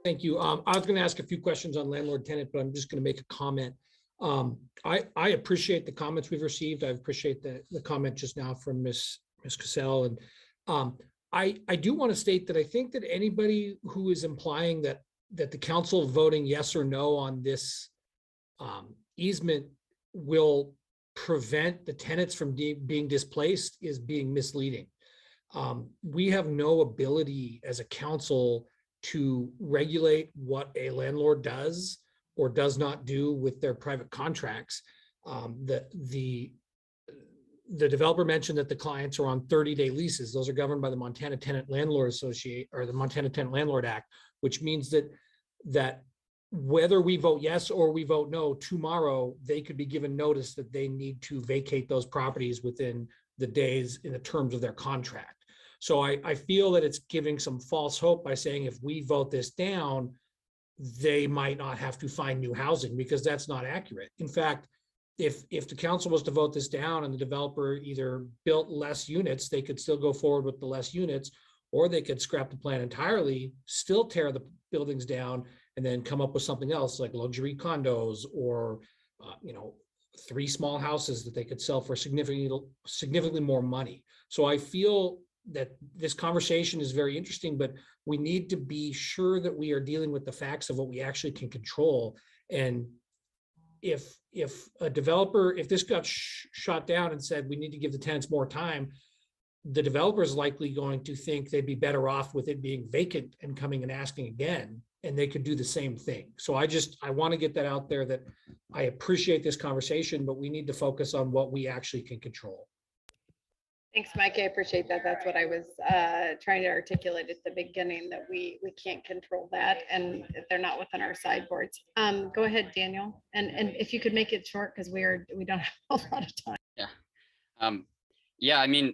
Thank you. I was going to ask a few questions on landlord tenant, but I'm just going to make a comment. I appreciate the comments we've received. I appreciate the comment just now from Ms. Cassell. And I do want to state that I think that anybody who is implying that the council voting yes or no on this easement will prevent the tenants from being displaced is being misleading. We have no ability as a council to regulate what a landlord does or does not do with their private contracts. The developer mentioned that the clients are on 30-day leases. Those are governed by the Montana Tenant Landlord Association or the Montana Tenant Landlord Act, which means that whether we vote yes or we vote no, tomorrow they could be given notice that they need to vacate those properties within the days in the terms of their contract. So I feel that it's giving some false hope by saying if we vote this down, they might not have to find new housing, because that's not accurate. In fact, if the council was to vote this down and the developer either built less units, they could still go forward with the less units, or they could scrap the plan entirely, still tear the buildings down, and then come up with something else like luxury condos or 3 small houses that they could sell for significantly more money. So I feel that this conversation is very interesting, but we need to be sure that we are dealing with the facts of what we actually can control. And if a developer, if this got shot down and said we need to give the tenants more time, the developer is likely going to think they'd be better off with it being vacant and coming and asking again, and they could do the same thing. So I want to get that out there, that I appreciate this conversation, but we need to focus on what we actually can control. Thanks, Mike. I appreciate that. That's what I was trying to articulate at the beginning, that we can't control that, and they're not within our sideboards. Go ahead, Daniel, and if you could make it short, because we don't have a lot of time. Yeah. I mean,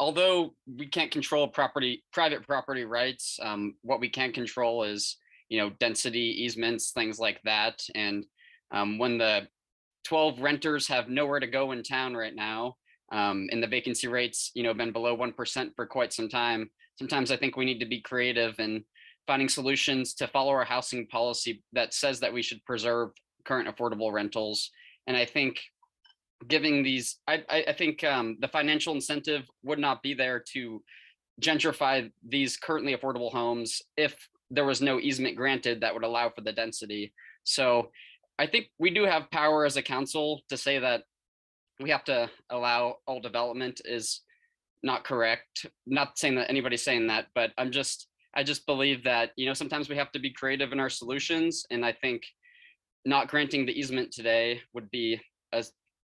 although we can't control private property rights, what we can control is density, easements, things like that. And when the 12 renters have nowhere to go in town right now, and the vacancy rates, been below 1% for quite some time. Sometimes I think we need to be creative in finding solutions to follow our housing policy that says that we should preserve current affordable rentals. And I think giving these, I think the financial incentive would not be there to gentrify these currently affordable homes if there was no easement granted that would allow for the density. So I think we do have power as a council to say that we have to allow all development is not correct. Not saying that anybody's saying that, but I just believe that, sometimes we have to be creative in our solutions. And I think not granting the easement today would be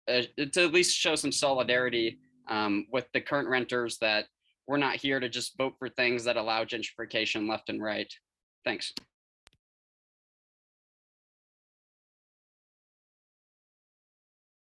to at least show some solidarity with the current renters, that we're not here to just vote for things that allow gentrification left and right. Thanks.